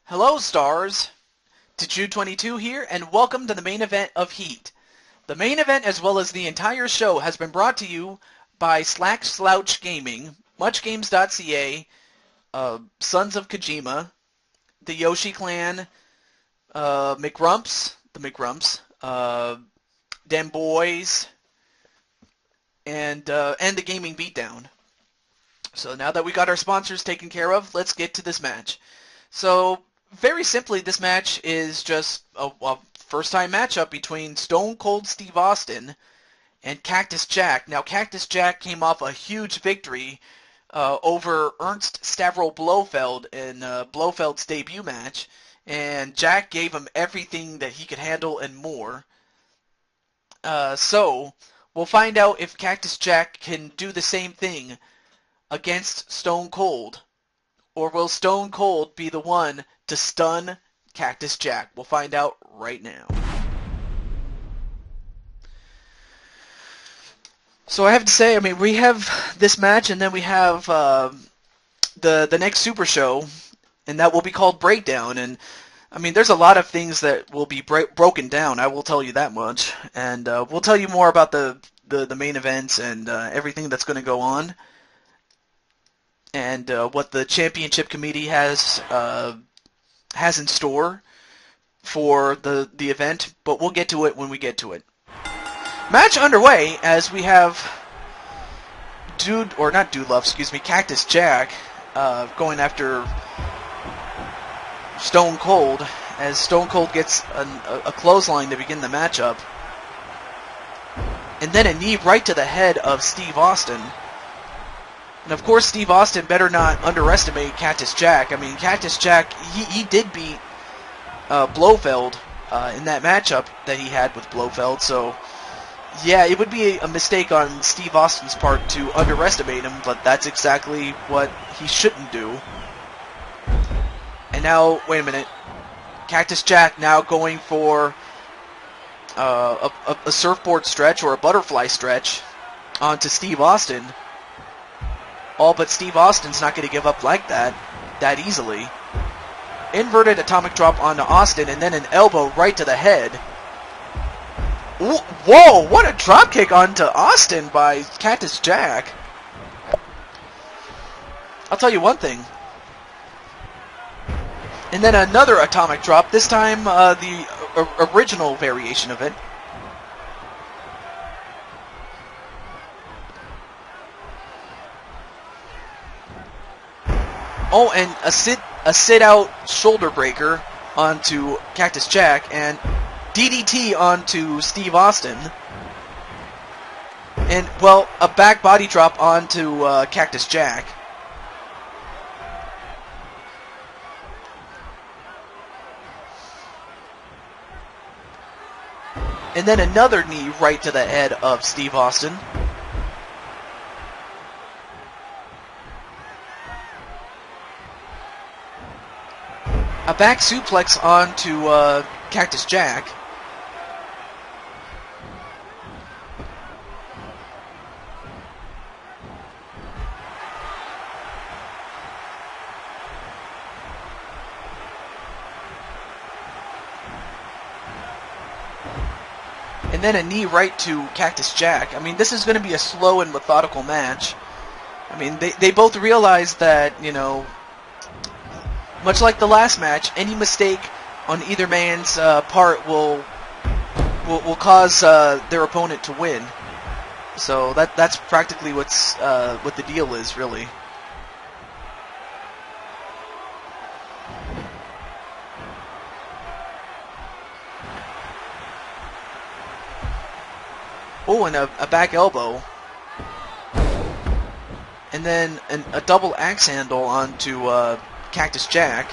Hello, stars! Tachu22 here, and welcome to the main event of Heat. The main event, as well as the entire show, has been brought to you by Slack Slouch Gaming, MuchGames.ca, Sons of Kojima, the Yoshi Clan, the McRumps, Dem Boys, and the Gaming Beatdown. So now that we got our sponsors taken care of, let's get to this match. So, very simply, this match is just a first-time matchup between Stone Cold Steve Austin and Cactus Jack. Now, Cactus Jack came off a huge victory over Ernst Stavro Blofeld in Blofeld's debut match, and Jack gave him everything that he could handle and more. So, we'll find out if Cactus Jack can do the same thing against Stone Cold. Or will Stone Cold be the one to stun Cactus Jack? We'll find out right now. So I have to say, we have this match, and then we have the next Super Show, and that will be called Breakdown. And there's a lot of things that will be broken down. I will tell you that much, and we'll tell you more about the main events and everything that's going to go on. And what the championship committee has in store for the event, but we'll get to it when we get to it. Match underway as we have Cactus Jack going after Stone Cold, as Stone Cold gets a clothesline to begin the matchup, and then a knee right to the head of Steve Austin. And of course, Steve Austin better not underestimate Cactus Jack. Cactus Jack, he did beat Blofeld in that matchup that he had with Blofeld. So, yeah, it would be a mistake on Steve Austin's part to underestimate him, but that's exactly what he shouldn't do. And now, wait a minute. Cactus Jack now going for a surfboard stretch or a butterfly stretch onto Steve Austin. All but Steve Austin's not going to give up like that easily. Inverted atomic drop onto Austin, and then an elbow right to the head. Whoa, what a drop kick onto Austin by Cactus Jack. I'll tell you one thing. And then another atomic drop, this time the original variation of it. Oh, and a sit-out shoulder breaker onto Cactus Jack, and DDT onto Steve Austin. And, well, a back body drop onto Cactus Jack. And then another knee right to the head of Steve Austin. A back suplex onto Cactus Jack. And then a knee right to Cactus Jack. This is going to be a slow and methodical match. They both realize that, much like the last match, any mistake on either man's part will cause their opponent to win. So that's practically what the deal is, really. Oh, and a back elbow. And then a double axe handle onto Cactus Jack.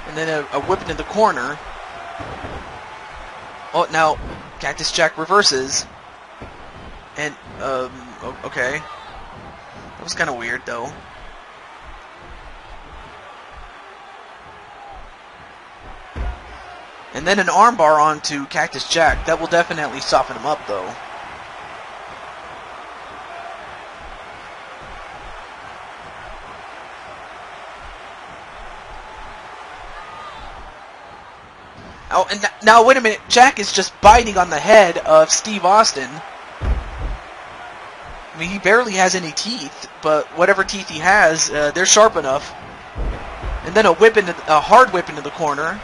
And then a whip into the corner. Oh, now Cactus Jack reverses. And, okay. That was kind of weird, though. And then an armbar onto Cactus Jack. That will definitely soften him up, though. Oh, and now wait a minute. Jack is just biting on the head of Steve Austin. I mean, he barely has any teeth, but whatever teeth he has, they're sharp enough. And then a hard whip into the corner.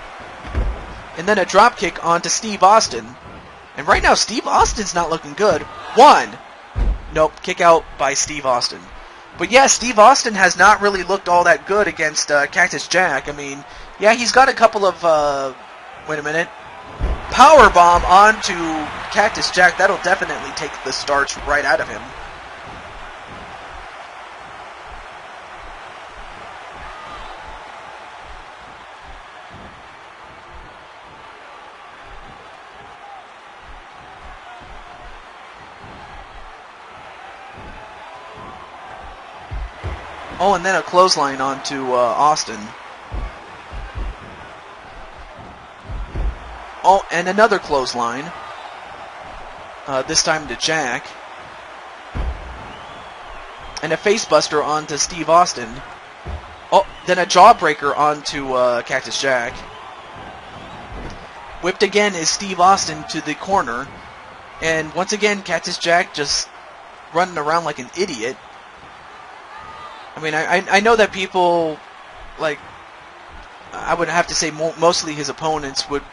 And then a drop kick onto Steve Austin. And right now, Steve Austin's not looking good. One. Nope, kick out by Steve Austin. But yeah, Steve Austin has not really looked all that good against Cactus Jack. I mean, yeah, he's got a couple of, wait a minute, power bomb onto Cactus Jack. That'll definitely take the starch right out of him. Oh, and then a clothesline onto Austin. Oh, and another clothesline. This time to Jack. And a facebuster onto Steve Austin. Oh, then a jawbreaker onto Cactus Jack. Whipped again is Steve Austin to the corner. And once again, Cactus Jack just running around like an idiot. I mean, I know that people, like, I would have to say mostly his opponents would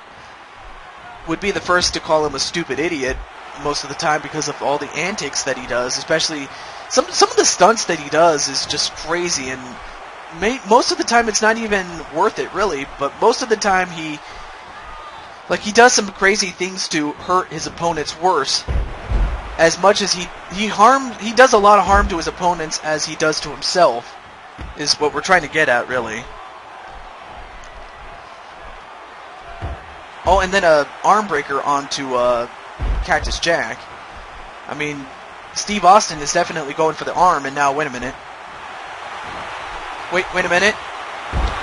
be the first to call him a stupid idiot most of the time because of all the antics that he does, especially some of the stunts that he does is just crazy, and most of the time it's not even worth it, really, but most of the time he does some crazy things to hurt his opponents worse. As much as he does a lot of harm to his opponents as he does to himself, is what we're trying to get at, really. Oh, and then a arm breaker onto Cactus Jack. I mean, Steve Austin is definitely going for the arm, and now, wait a minute. Wait a minute.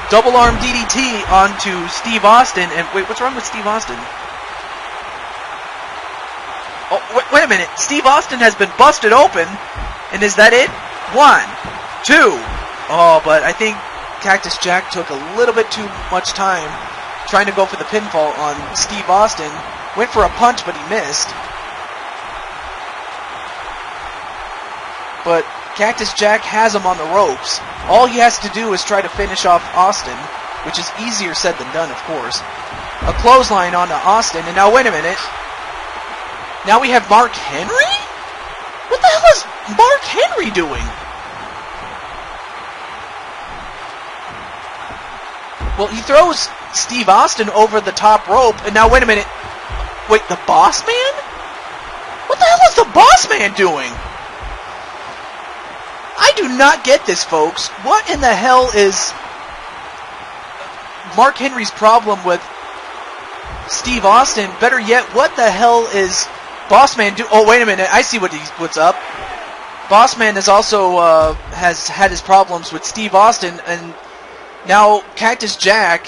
Double arm DDT onto Steve Austin, and wait, what's wrong with Steve Austin? Oh, wait a minute. Steve Austin has been busted open. And is that it? 1, 2. Oh, but I think Cactus Jack took a little bit too much time trying to go for the pinfall on Steve Austin. Went for a punch, but he missed. But Cactus Jack has him on the ropes. All he has to do is try to finish off Austin, which is easier said than done, of course. A clothesline onto Austin, and now wait a minute. Now we have Mark Henry? What the hell is Mark Henry doing? Well, he throws Steve Austin over the top rope, and now wait a minute. Wait, the Boss Man? What the hell is the Boss Man doing? I do not get this, folks. What in the hell is Mark Henry's problem with Steve Austin? Better yet, what the hell is Boss Man do? Oh, wait a minute. I see what's up. Boss Man is also has had his problems with Steve Austin, and now Cactus Jack,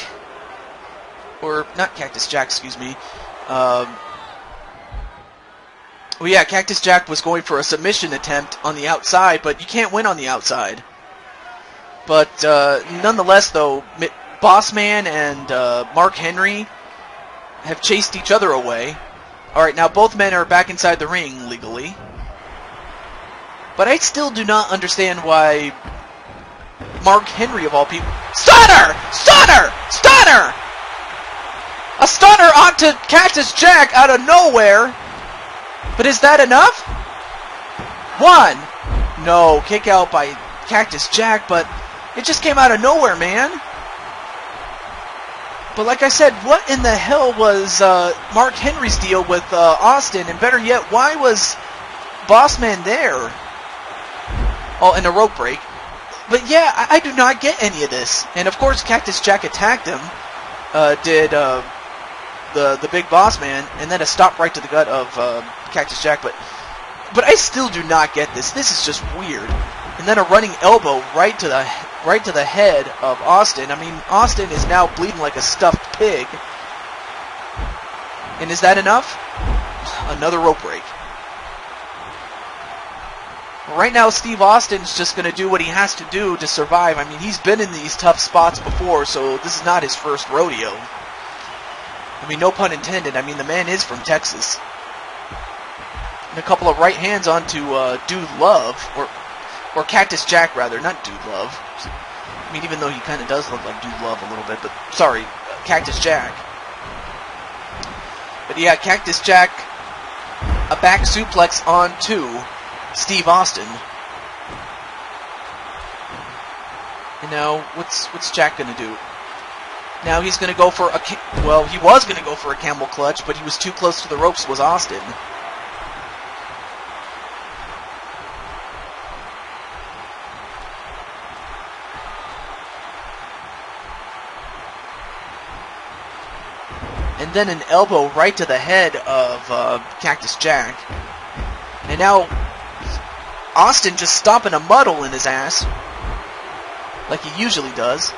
or not Cactus Jack, excuse me. Well, yeah, Cactus Jack was going for a submission attempt on the outside, but you can't win on the outside. But nonetheless, though, Boss Man and Mark Henry have chased each other away. Alright, now both men are back inside the ring legally. But I still do not understand why Mark Henry, of all people... Stunner! Stunner! Stunner! A stunner onto Cactus Jack out of nowhere. But is that enough? 1. No, kick out by Cactus Jack, but it just came out of nowhere, man. But like I said, what in the hell was Mark Henry's deal with Austin? And better yet, why was Boss Man there? Oh, and a rope break. But yeah, I do not get any of this. And of course, Cactus Jack attacked him. Did the big Boss Man, and then a stop right to the gut of Cactus Jack. But I still do not get this. This is just weird. And then a running elbow right to the head of Austin. I mean, Austin is now bleeding like a stuffed pig. And is that enough? Another rope break. Right now, Steve Austin's just going to do what he has to do to survive. I mean, he's been in these tough spots before, so this is not his first rodeo. I mean, no pun intended. I mean, the man is from Texas. And a couple of right hands onto Dude Love, or Cactus Jack, rather, not Dude Love. I mean, even though he kind of does look like Dude Love a little bit, but sorry, Cactus Jack. But yeah, Cactus Jack, a back suplex onto Steve Austin. And now, what's Jack gonna do? Now he's gonna go for well, he was gonna go for a camel clutch, but he was too close to the ropes. Was Austin? And then an elbow right to the head of Cactus Jack. And now Austin just stomping a muddle in his ass, like he usually does.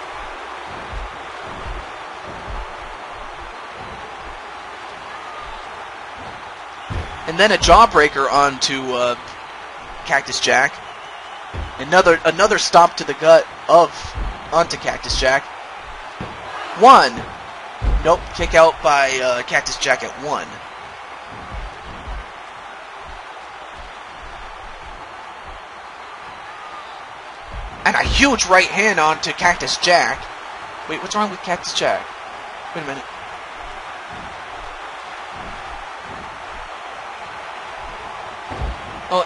And then a jawbreaker onto Cactus Jack. Another stomp to the gut onto Cactus Jack. 1. Nope, kick out by Cactus Jack at 1. And a huge right hand onto Cactus Jack. Wait, what's wrong with Cactus Jack? Wait a minute. Oh,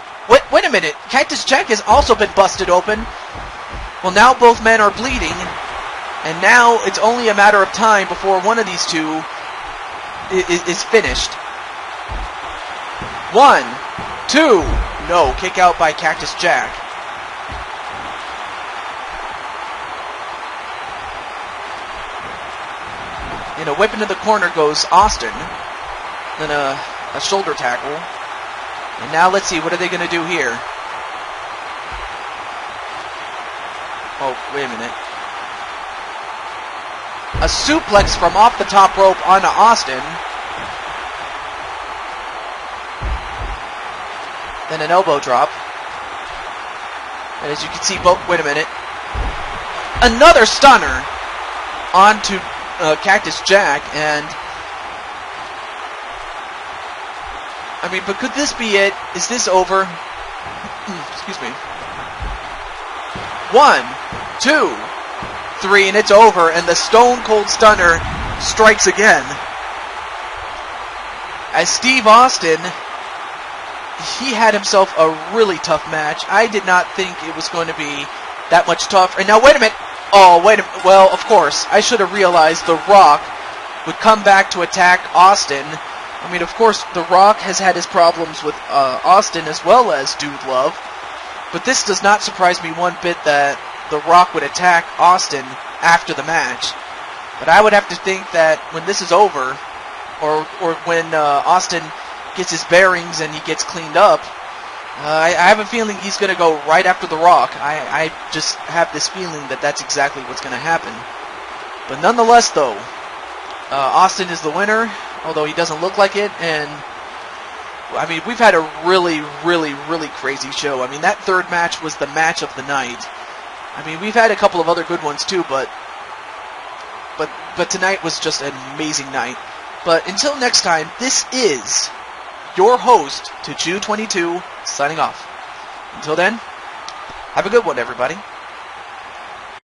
wait a minute. Cactus Jack has also been busted open. Well, now both men are bleeding. And now it's only a matter of time before one of these two is finished. 1, 2. No, kick out by Cactus Jack. And a whip into the corner goes Austin. Then a shoulder tackle. And now let's see, what are they going to do here? Oh, wait a minute. A suplex from off the top rope onto Austin. Then an elbow drop. And as you can see, wait a minute. Another stunner onto Cactus Jack, and I mean, but could this be it? Is this over? Excuse me. 1, 2, 3, and it's over, and the Stone Cold Stunner strikes again. As Steve Austin, he had himself a really tough match. I did not think it was going to be that much tougher. And now, wait a minute. Oh, wait a minute. Well, of course, I should have realized The Rock would come back to attack Austin. I mean, of course, The Rock has had his problems with Austin as well as Dude Love. But this does not surprise me one bit that The Rock would attack Austin after the match. But I would have to think that when this is over, or when Austin gets his bearings and he gets cleaned up, I have a feeling he's going to go right after The Rock. I just have this feeling that that's exactly what's going to happen. But nonetheless, though, Austin is the winner, although he doesn't look like it. And, I mean, we've had a really, really, really crazy show. I mean, that third match was the match of the night. I mean, we've had a couple of other good ones, too, but tonight was just an amazing night. But until next time, this is your host to Jew22 signing off. Until then, have a good one, everybody.